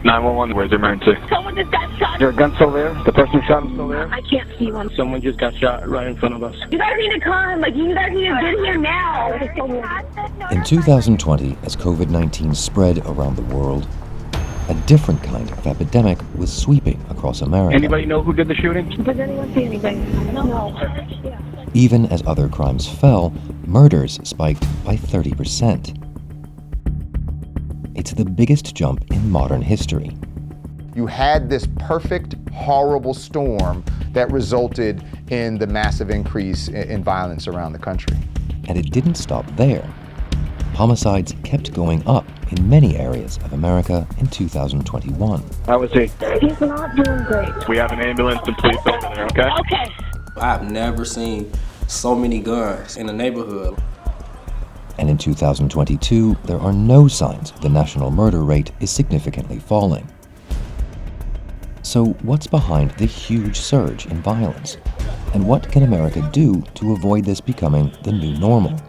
911, where's the emergency? Someone just got shot. Is there a gun still there? The person who shot him still there? I can't see one. Someone just got shot right in front of us. You guys need to come. You guys need to get here now. In 2020, as COVID-19 spread around the world, a different kind of epidemic was sweeping across America. Anybody know who did the shooting? Does anyone see anything? No. Even as other crimes fell, murders spiked by 30%. It's the biggest jump in modern history. You had this perfect, horrible storm that resulted in the massive increase in violence around the country. And it didn't stop there. Homicides kept going up in many areas of America in 2021. How was he? He's not doing great. We have an ambulance and police over there, okay? Okay. I've never seen so many guns in a neighborhood. And in 2022, there are no signs the national murder rate is significantly falling. So what's behind the huge surge in violence? And what can America do to avoid this becoming the new normal?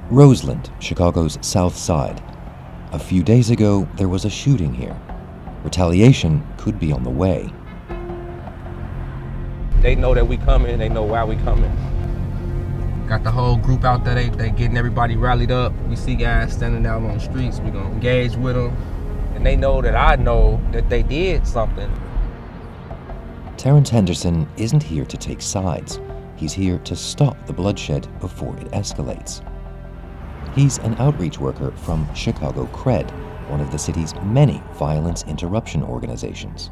Roseland, Chicago's South Side. A few days ago, there was a shooting here. Retaliation could be on the way. They know that we coming, they know why we coming. Got the whole group out there, they getting everybody rallied up. We see guys standing out on the streets, we gonna engage with them. And they know that I know that they did something. Terrence Henderson isn't here to take sides. He's here to stop the bloodshed before it escalates. He's an outreach worker from Chicago CRED, one of the city's many violence interruption organizations.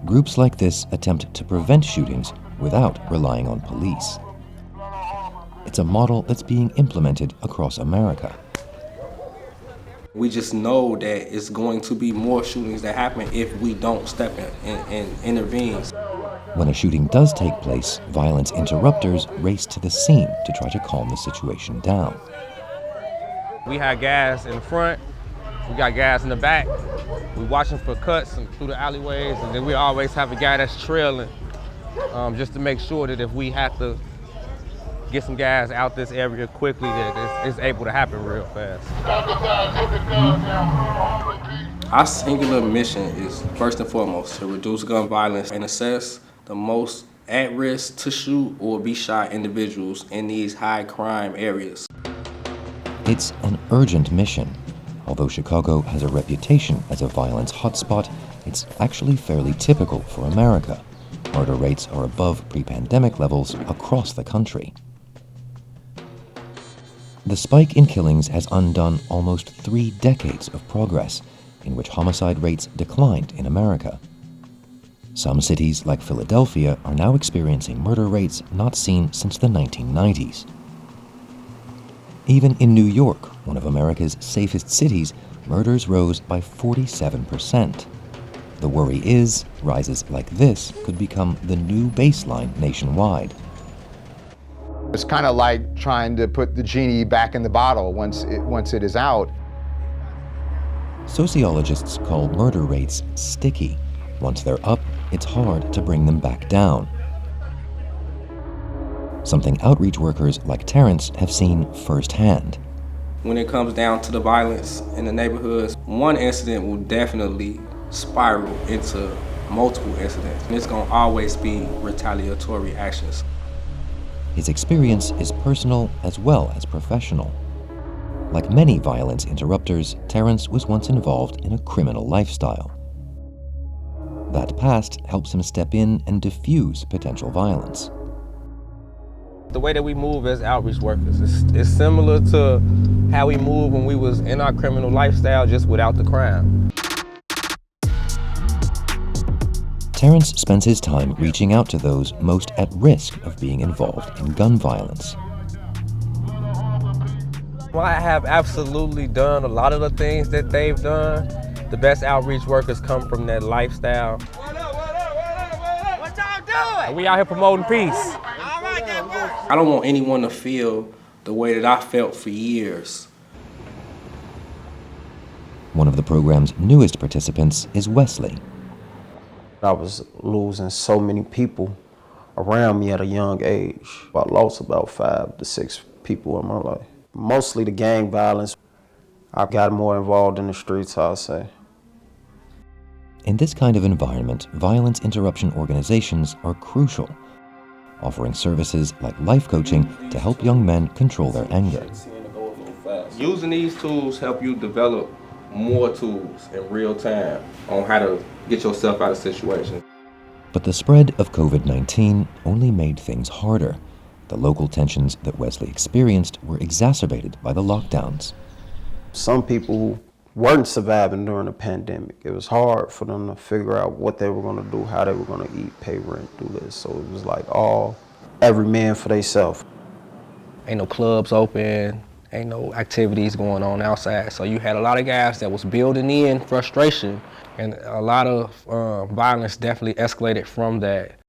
Groups like this attempt to prevent shootings without relying on police. It's a model that's being implemented across America. We just know that it's going to be more shootings that happen if we don't step in and intervene. When a shooting does take place, violence interrupters race to the scene to try to calm the situation down. We had guys in the front, we got guys in the back. We watching for cuts and through the alleyways, and then we always have a guy that's trailing, just to make sure that if we have to get some guys out this area quickly, that it's able to happen real fast. Our singular mission is, first and foremost, to reduce gun violence and assess the most at risk to shoot or be shot individuals in these high crime areas. It's an urgent mission. Although Chicago has a reputation as a violence hotspot, it's actually fairly typical for America. Murder rates are above pre-pandemic levels across the country. The spike in killings has undone almost 3 decades of progress, in which homicide rates declined in America. Some cities, like Philadelphia, are now experiencing murder rates not seen since the 1990s. Even in New York, one of America's safest cities, murders rose by 47%. The worry is, rises like this could become the new baseline nationwide. It's kind of like trying to put the genie back in the bottle once it is out. Sociologists call murder rates sticky. Once they're up, it's hard to bring them back down. Something outreach workers like Terrence have seen firsthand. When it comes down to the violence in the neighborhoods, one incident will definitely spiral into multiple incidents. And it's going to always be retaliatory actions. His experience is personal as well as professional. Like many violence interrupters, Terrence was once involved in a criminal lifestyle. That past helps him step in and diffuse potential violence. The way that we move as outreach workers is similar to how we move when we was in our criminal lifestyle, just without the crime. Terrence spends his time reaching out to those most at risk of being involved in gun violence. Well, I have absolutely done a lot of the things that they've done. The best outreach workers come from that lifestyle. What y'all doing? We out here promoting peace. All right, that works. I don't want anyone to feel the way that I felt for years. One of the program's newest participants is Wesley. I was losing so many people around me at a young age. I lost about 5 to 6 people in my life. Mostly the gang violence. I got more involved in the streets, I'll say. In this kind of environment, violence interruption organizations are crucial, offering services like life coaching to help young men control their anger. Using these tools help you develop more tools in real time on how to get yourself out of situations. But the spread of COVID-19 only made things harder. The local tensions that Wesley experienced were exacerbated by the lockdowns. Some people weren't surviving during the pandemic. It was hard for them to figure out what they were gonna do, how they were gonna eat, pay rent, do this. So it was like every man for themselves. Ain't no clubs open, ain't no activities going on outside. So you had a lot of guys that was building in frustration, and a lot of violence definitely escalated from that.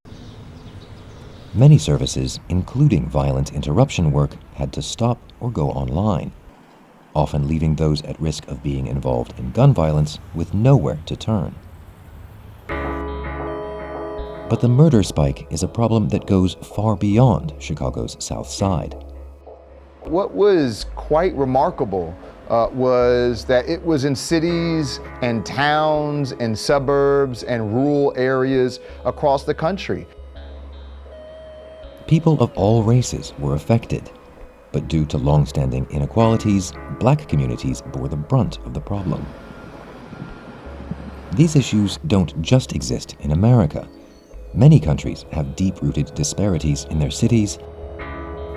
Many services, including violent interruption work, had to stop or go online, often leaving those at risk of being involved in gun violence with nowhere to turn. But the murder spike is a problem that goes far beyond Chicago's South Side. What was quite remarkable was that it was in cities and towns and suburbs and rural areas across the country. People of all races were affected, but due to long-standing inequalities, black communities bore the brunt of the problem. These issues don't just exist in America. Many countries have deep-rooted disparities in their cities,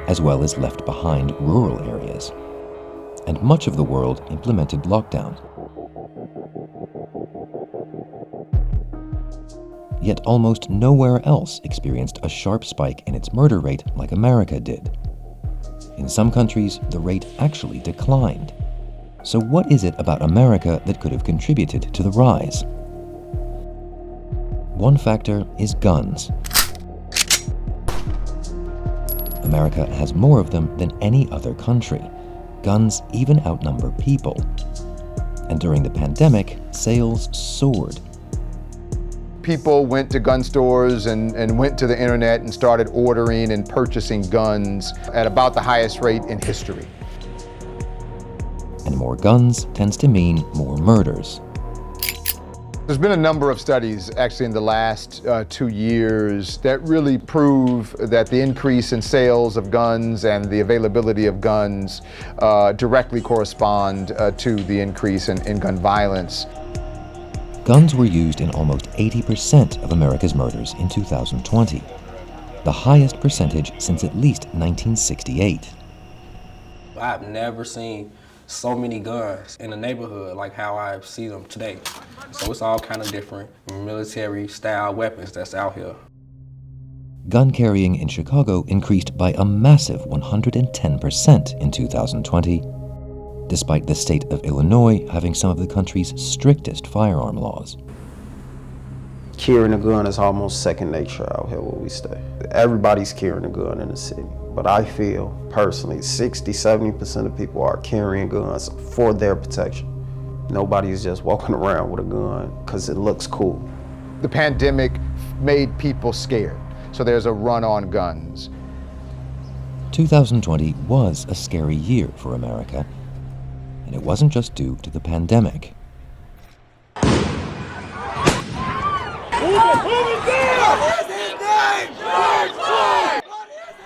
as well as left-behind rural areas. And much of the world implemented lockdowns. Yet almost nowhere else experienced a sharp spike in its murder rate like America did. In some countries, the rate actually declined. So what is it about America that could have contributed to the rise? One factor is guns. America has more of them than any other country. Guns even outnumber people. And during the pandemic, sales soared. People went to gun stores and went to the internet and started ordering and purchasing guns at about the highest rate in history. And more guns tends to mean more murders. There's been a number of studies actually in the last 2 years that really prove that the increase in sales of guns and the availability of guns directly correspond to the increase in gun violence. Guns were used in almost 80% of America's murders in 2020, the highest percentage since at least 1968. I've never seen so many guns in the neighborhood like how I see them today. So it's all kind of different military style weapons that's out here. Gun carrying in Chicago increased by a massive 110% in 2020, despite the state of Illinois having some of the country's strictest firearm laws. Carrying a gun is almost second nature out here where we stay. Everybody's carrying a gun in the city. But I feel, personally, 60-70% of people are carrying guns for their protection. Nobody's just walking around with a gun because it looks cool. The pandemic made people scared, so there's a run on guns. 2020 was a scary year for America, and it wasn't just due to the pandemic.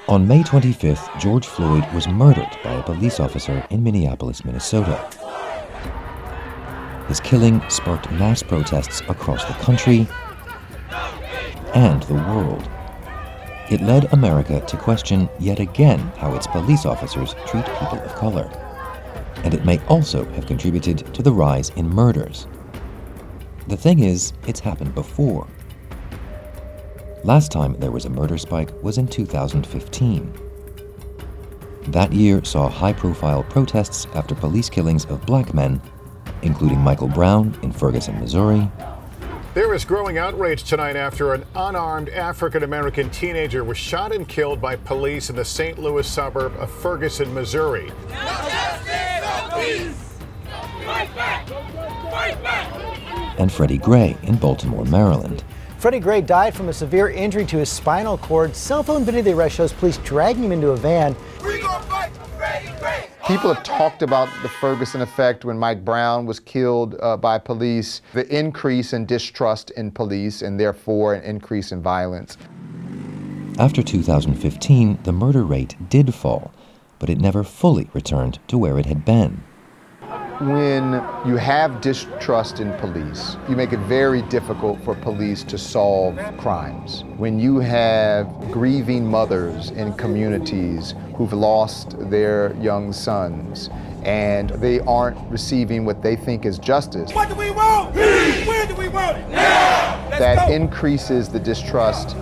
On May 25th, George Floyd was murdered by a police officer in Minneapolis, Minnesota. His killing sparked mass protests across the country and the world. It led America to question yet again how its police officers treat people of color. And it may also have contributed to the rise in murders. The thing is, it's happened before. Last time there was a murder spike was in 2015. That year saw high-profile protests after police killings of black men, including Michael Brown in Ferguson, Missouri. There is growing outrage tonight after an unarmed African-American teenager was shot and killed by police in the St. Louis suburb of Ferguson, Missouri. And Freddie Gray in Baltimore, Maryland. Freddie Gray died from a severe injury to his spinal cord. Cell phone video of the arrest shows police dragging him into a van. We gonna fight Freddie Gray. People have talked about the Ferguson effect when Mike Brown was killed by police, the increase in distrust in police and therefore an increase in violence. After 2015, the murder rate did fall, but it never fully returned to where it had been. When you have distrust in police, you make it very difficult for police to solve crimes. When you have grieving mothers in communities who've lost their young sons and they aren't receiving what they think is justice, What do we want? Where do we want it? Now! that increases the distrust.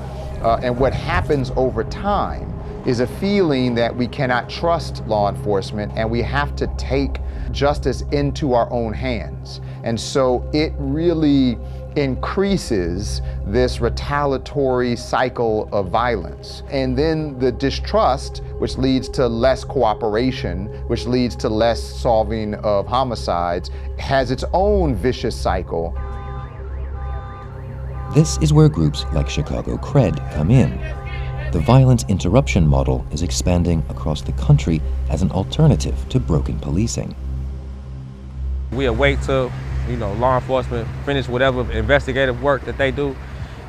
And what happens over time is a feeling that we cannot trust law enforcement and we have to take justice into our own hands. And so it really increases this retaliatory cycle of violence. And then the distrust, which leads to less cooperation, which leads to less solving of homicides, has its own vicious cycle. This is where groups like Chicago Cred come in. The violence interruption model is expanding across the country as an alternative to broken policing. We await till, law enforcement finish whatever investigative work that they do,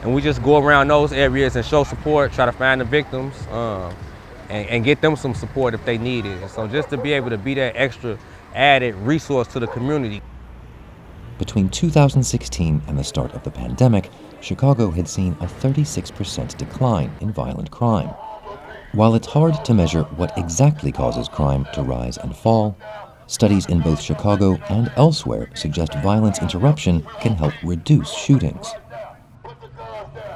and we just go around those areas and show support, try to find the victims, and get them some support if they need it. So just to be able to be that extra added resource to the community. Between 2016 and the start of the pandemic, Chicago had seen a 36% decline in violent crime. While it's hard to measure what exactly causes crime to rise and fall, studies in both Chicago and elsewhere suggest violence interruption can help reduce shootings.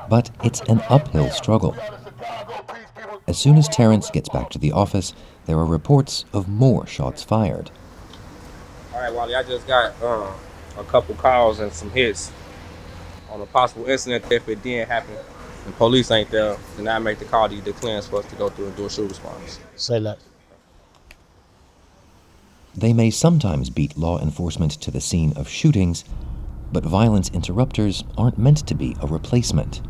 But it's an uphill struggle. As soon as Terrence gets back to the office, there are reports of more shots fired. All right, Wally, I just got a couple calls and some hits on a possible incident. If it didn't happen and police ain't there, then I make the call to the clearance for us to go through and do a shoot response. Say that. They may sometimes beat law enforcement to the scene of shootings, but violence interrupters aren't meant to be a replacement.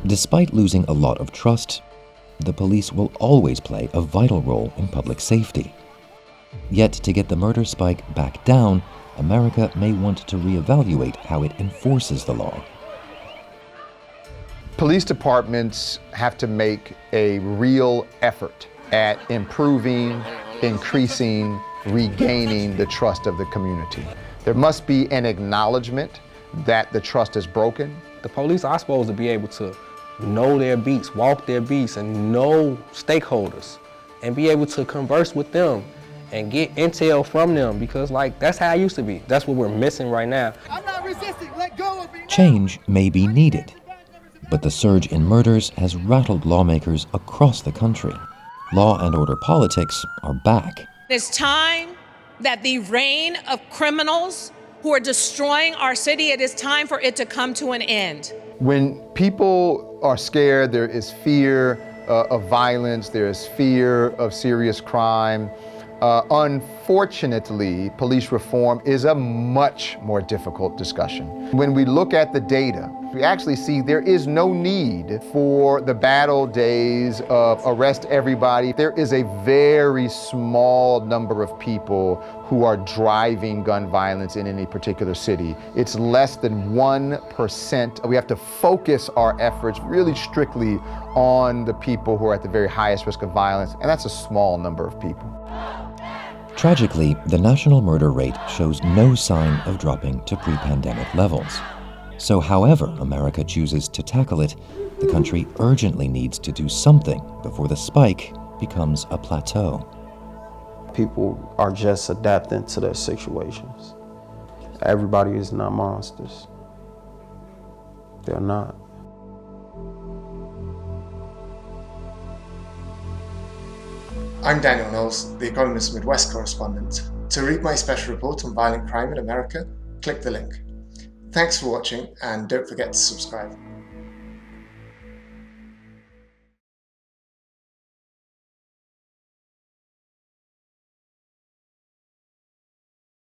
Despite losing a lot of trust, the police will always play a vital role in public safety. Yet to get the murder spike back down, America may want to reevaluate how it enforces the law. Police departments have to make a real effort at improving, increasing, regaining the trust of the community. There must be an acknowledgement that the trust is broken. The police are supposed to be able to know their beats, walk their beats, and know stakeholders, and be able to converse with them and get intel from them, because that's how it used to be. That's what we're missing right now. I'm not resisting. Let go of me. Change may be needed, but the surge in murders has rattled lawmakers across the country. Law and order politics are back. It's time that the reign of criminals who are destroying our city, it is time for it to come to an end. When people are scared, there is fear of violence, there is fear of serious crime. Unfortunately, police reform is a much more difficult discussion. When we look at the data, we actually see there is no need for the battle days of arrest everybody. There is a very small number of people who are driving gun violence in any particular city. It's less than 1%. We have to focus our efforts really strictly on the people who are at the very highest risk of violence, and that's a small number of people. Tragically, the national murder rate shows no sign of dropping to pre-pandemic levels. So however America chooses to tackle it, the country urgently needs to do something before the spike becomes a plateau. People are just adapting to their situations. Everybody is not monsters. They're not. I'm Daniel Knowles, the Economist Midwest correspondent. To read my special report on violent crime in America, click the link. Thanks for watching, and don't forget to subscribe.